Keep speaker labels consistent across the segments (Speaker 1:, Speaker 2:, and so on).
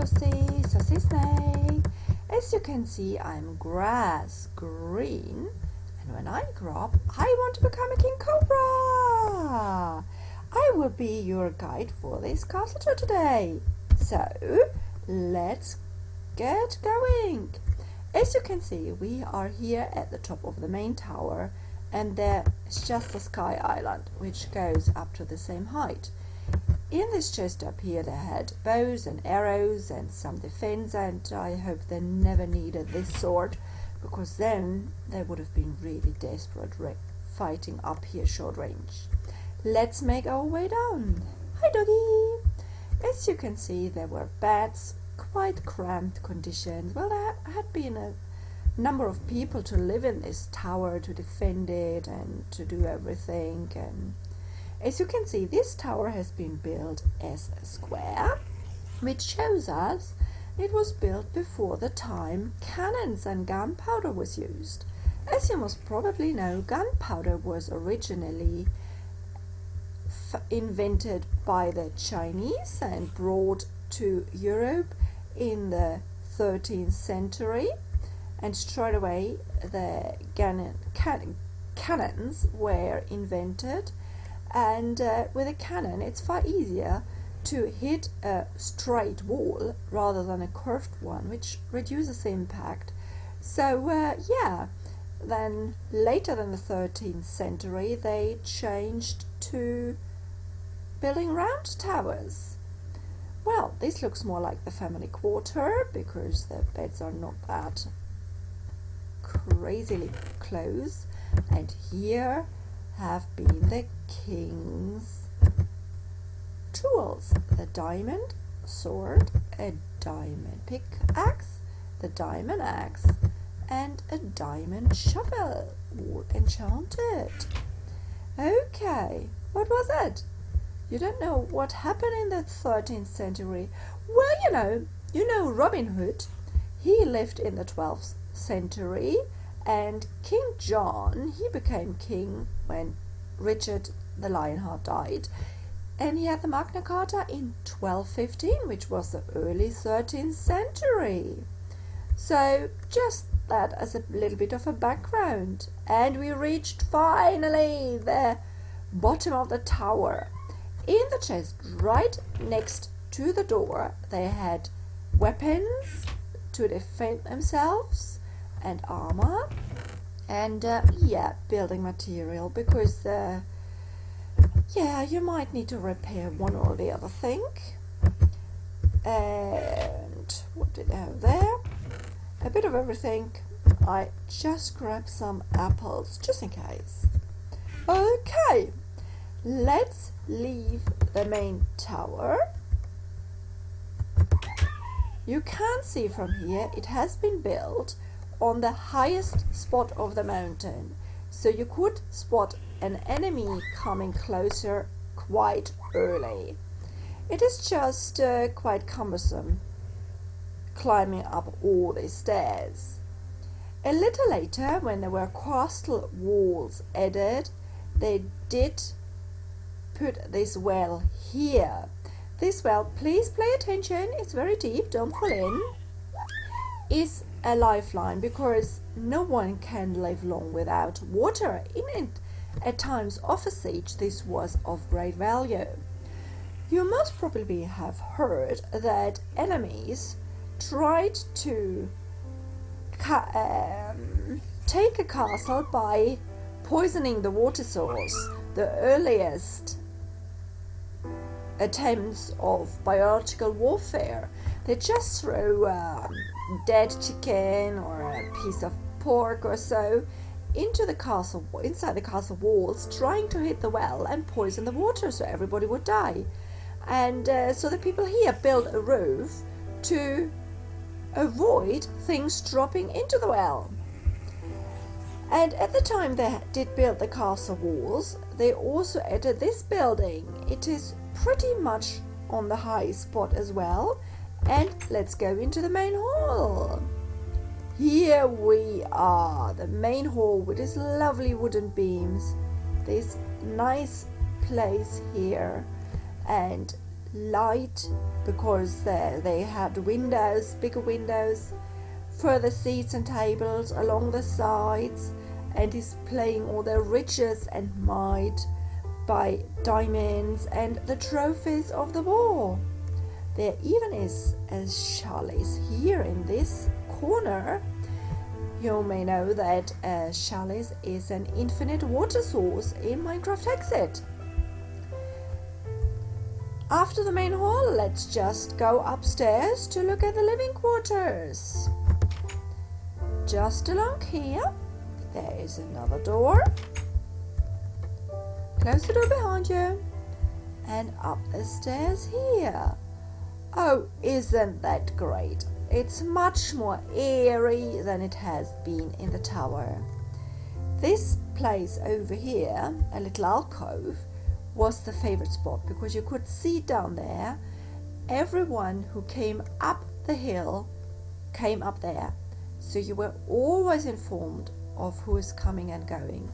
Speaker 1: Sossie Snack. As you can see, I'm grass green, and when I grow up, I want to become a king cobra. I will be your guide for this castle tour today. So, let's get going. As you can see, we are here at the top of the main tower, and there is just a sky island which goes up to the same height. In this chest up here they had bows and arrows and some defense, and I hope they never needed this sword, because then they would have been really desperate fighting up here short range. Let's make our way down. Hi doggy! As you can see, there were beds, quite cramped conditions. Well, there had been a number of people to live in this tower, to defend it and to do everything. And as you can see, this tower has been built as a square, which shows us it was built before the time cannons and gunpowder was used. As you must probably know, gunpowder was originally invented by the Chinese and brought to Europe in the 13th century, and straight away the cannons were invented. And with a cannon it's far easier to hit a straight wall rather than a curved one, which reduces the impact. So then later than the 13th century they changed to building round towers. Well, this looks more like the family quarter because the beds are not that crazily close, and here have been the king's tools: the diamond sword, a diamond pickaxe, the diamond axe, and a diamond shovel, all enchanted. Okay, what was it? You don't know what happened in the 13th century? Well, you know Robin Hood. He lived in the 12th century, and King John, he became king when Richard the Lionheart died, and he had the Magna Carta in 1215, which was the early 13th century. So just that as a little bit of a background. And we reached finally the bottom of the tower. In the chest right next to the door they had weapons to defend themselves and armor and building material, because you might need to repair one or the other thing. And what did I have there? A bit of everything. I just grabbed some apples just in case. Okay, let's leave the main tower. You can see from here it has been built on the highest spot of the mountain, so you could spot an enemy coming closer quite early. It is just quite cumbersome climbing up all these stairs. A little later, when there were castle walls added, they did put this well here. This well, please pay attention, it's very deep, don't fall in, is a lifeline, because no one can live long without water. In it, at times of a siege, this was of great value. You most probably have heard that enemies tried to take a castle by poisoning the water source. The earliest attempts of biological warfare, they just throw dead chicken or a piece of pork or so into the castle, inside the castle walls, trying to hit the well and poison the water so everybody would die. And so the people here built a roof to avoid things dropping into the well. And at the time they did build the castle walls, they also added this building. It is pretty much on the high spot as well. And let's go into the main hall. Here we are, the main hall with its lovely wooden beams, this nice place here, and light because they had windows, bigger windows, further seats and tables along the sides, and displaying all their riches and might by diamonds and the trophies of the war. There even is a chalice here in this corner. You may know that a chalice is an infinite water source in Minecraft Hexxit. After the main hall, let's just go upstairs to look at the living quarters. Just along here, there is another door. Close the door behind you. And up the stairs here. Oh, isn't that great? It's much more airy than it has been in the tower. This place over here, a little alcove, was the favorite spot because you could see down there everyone who came up the hill came up there. So you were always informed of who is coming and going.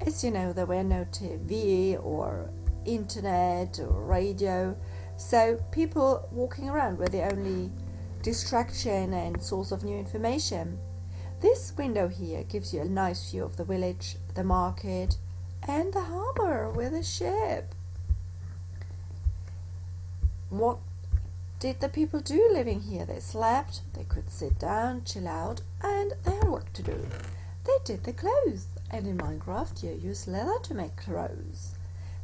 Speaker 1: As you know, there were no TV or internet or radio, so people walking around were the only distraction and source of new information. This window here gives you a nice view of the village, the market, and the harbor with a ship. What did the people do living here? They slept, they could sit down, chill out, and they had work to do. They did the clothes, and in Minecraft you use leather to make clothes.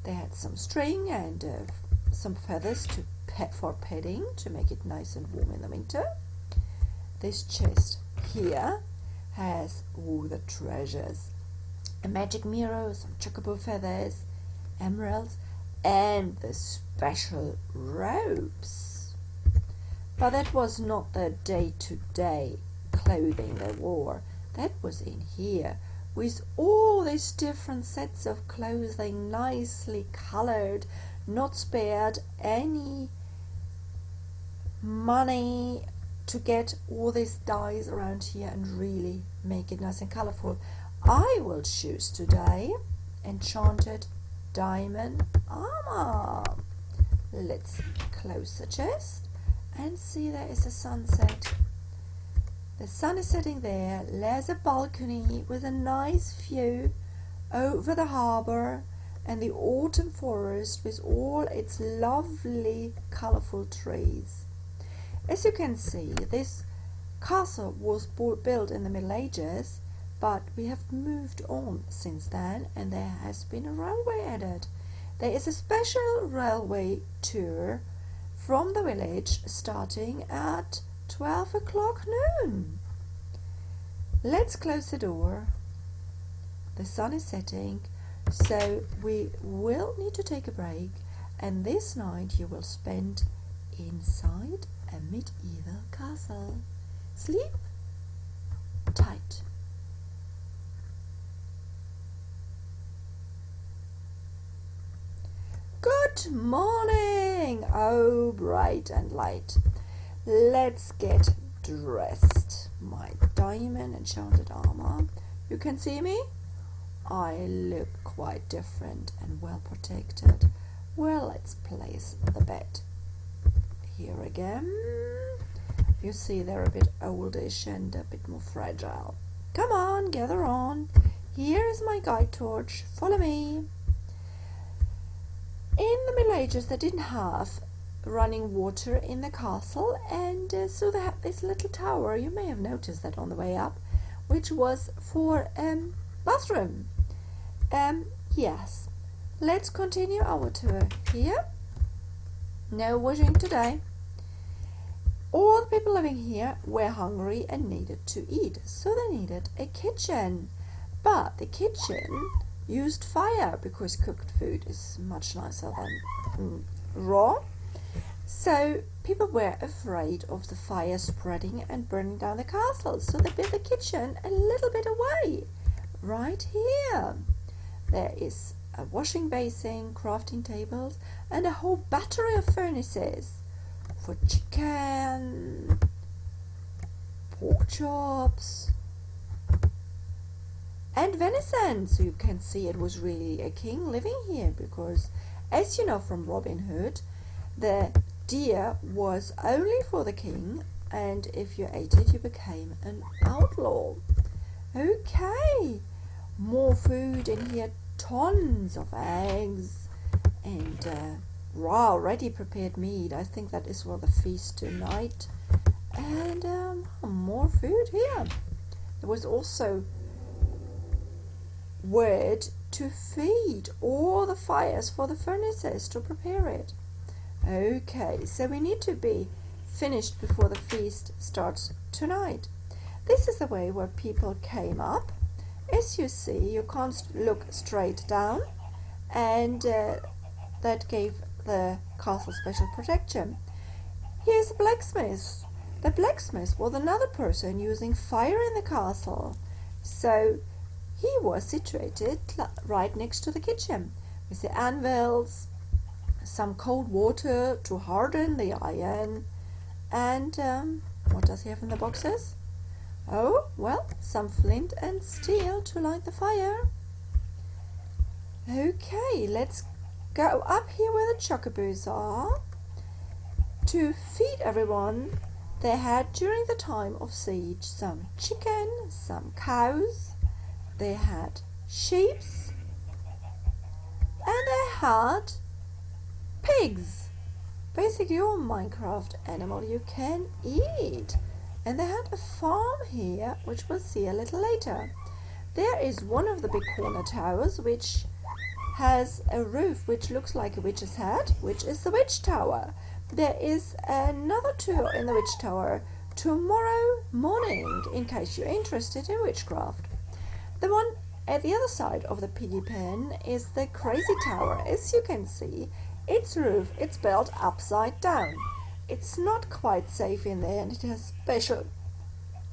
Speaker 1: They had some string and some feathers for padding to make it nice and warm in the winter. This chest here has all the treasures. A magic mirror, some chocobo feathers, emeralds, and the special robes. But that was not the day-to-day clothing they wore. That was in here, with all these different sets of clothing, nicely colored, not spared any money to get all these dyes around here and really make it nice and colorful. I will choose today enchanted diamond armor. Let's close the chest and see there is a sunset. The sun is setting there. There's a balcony with a nice view over the harbor and the autumn forest with all its lovely colorful trees. As you can see, this castle was built in the Middle Ages, but we have moved on since then and there has been a railway added. There is a special railway tour from the village starting at 12 o'clock noon. Let's close the door. The sun is setting, so we will need to take a break, and this night you will spend inside a medieval castle. Sleep tight. Good morning! Oh, bright and light. Let's get dressed. My diamond enchanted armor. You can see me? I look quite different and well protected. Well, let's place the bed here again. You see they're a bit oldish and a bit more fragile. Come on, gather on. Here is my guide torch. Follow me. In the Middle Ages they didn't have running water in the castle, and so they had this little tower, you may have noticed that on the way up, which was for bathroom. Yes, let's continue our tour here. No washing today. All the people living here were hungry and needed to eat, so they needed a kitchen. But the kitchen used fire because cooked food is much nicer than raw. So people were afraid of the fire spreading and burning down the castle, so they built the kitchen a little bit away. Right here. There is a washing basin, crafting tables, and a whole battery of furnaces for chicken, pork chops, and venison. So you can see it was really a king living here, because as you know from Robin Hood, the deer was only for the king, and if you ate it, you became an outlaw. Okay, more food in here, tons of eggs, and raw, ready prepared meat. I think that is for the feast tonight. And more food here. There was also wood to feed all the fires for the furnaces to prepare it. Okay, so we need to be finished before the feast starts tonight. This is the way where people came up. As you see, you can't look straight down, and that gave the castle special protection. Here's a blacksmith. The blacksmith was another person using fire in the castle, so he was situated right next to the kitchen with the anvils, some cold water to harden the iron, and what does he have in the boxes? Oh, well, some flint and steel to light the fire. Okay, let's go up here where the chocobos are. To feed everyone, they had during the time of siege some chicken, some cows, they had sheep, and they had pigs. Basically all Minecraft animal you can eat. And they had a farm here, which we'll see a little later. There is one of the big corner towers which has a roof which looks like a witch's hat, which is the witch tower. There is another tour in the witch tower tomorrow morning, in case you're interested in witchcraft. The one at the other side of the piggy pen is the crazy tower. As you can see, its roof is built upside down. It's not quite safe in there, and it has special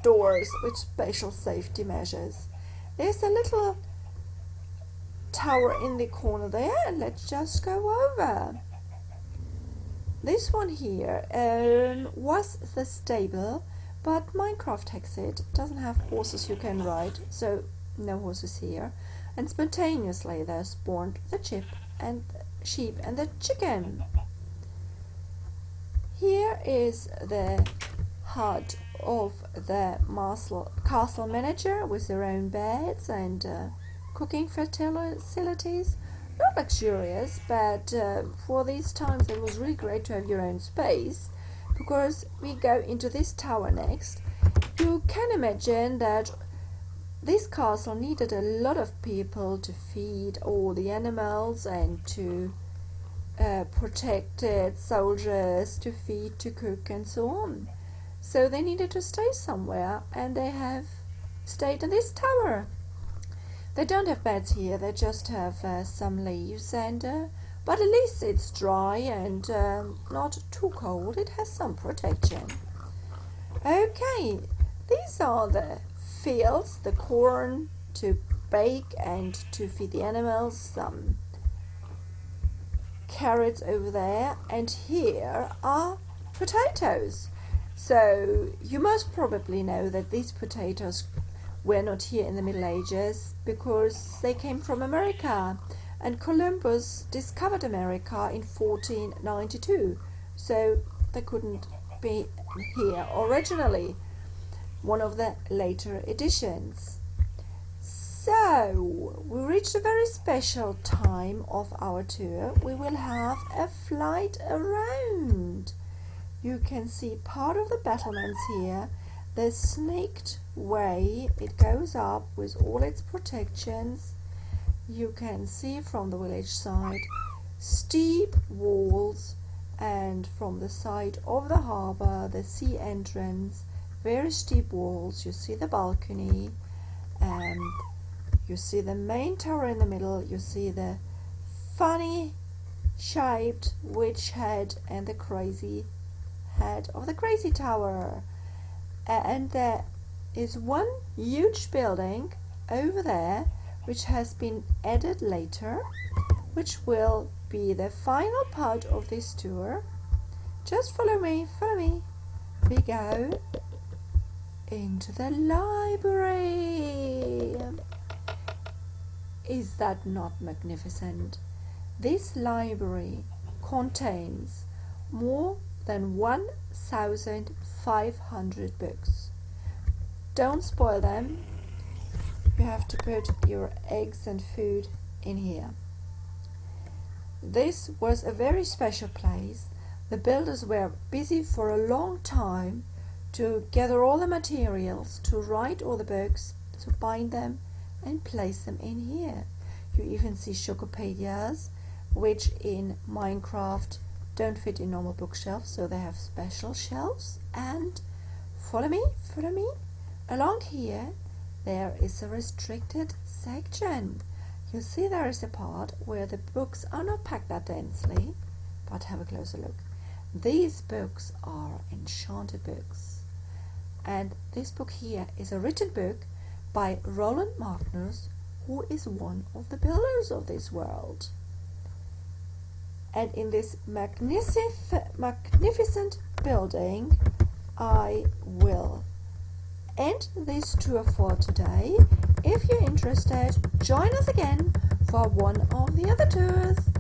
Speaker 1: doors with special safety measures. There's a little tower in the corner there, and let's just go over. This one here was the stable, but Minecraft Hexxit doesn't have horses you can ride, so no horses here. And spontaneously there spawned the sheep and the chicken. Here is the hut of the castle manager with their own beds and cooking facilities. Not luxurious, but for these times it was really great to have your own space, because we go into this tower next. You can imagine that this castle needed a lot of people to feed all the animals and to protect its soldiers, to feed, to cook, and so on. So they needed to stay somewhere, and they have stayed in this tower. They don't have beds here, they just have some leaves, and but at least it's dry and not too cold. It has some protection. Okay, these are the fields, the corn to bake and to feed the animals, some carrots over there, and here are potatoes. So you most probably know that these potatoes were not here in the Middle Ages because they came from America, and Columbus discovered America in 1492, so they couldn't be here originally, one of the later editions. So we reached a very special time of our tour. We will have a flight around. You can see part of the battlements here, the snaked way it goes up with all its protections. You can see from the village side steep walls, and from the side of the harbor, the sea entrance, very steep walls. You see the balcony, and you see the main tower in the middle. You see the funny shaped witch head and the crazy head of the crazy tower. And there is one huge building over there which has been added later, which will be the final part of this tour. Just follow me. We go into the library. Is that not magnificent? This library contains more than 1,500 books. Don't spoil them. You have to put your eggs and food in here. This was a very special place. The builders were busy for a long time to gather all the materials, to write all the books, to bind them and place them in here. You even see Chocopedias, which in Minecraft don't fit in normal bookshelves, so they have special shelves. And follow me, along here there is a restricted section. You see there is a part where the books are not packed that densely, but have a closer look. These books are enchanted books, and this book here is a written book by Roland Magnus, who is one of the builders of this world. And in this magnificent building, I will end this tour for today. If you're interested, join us again for one of the other tours.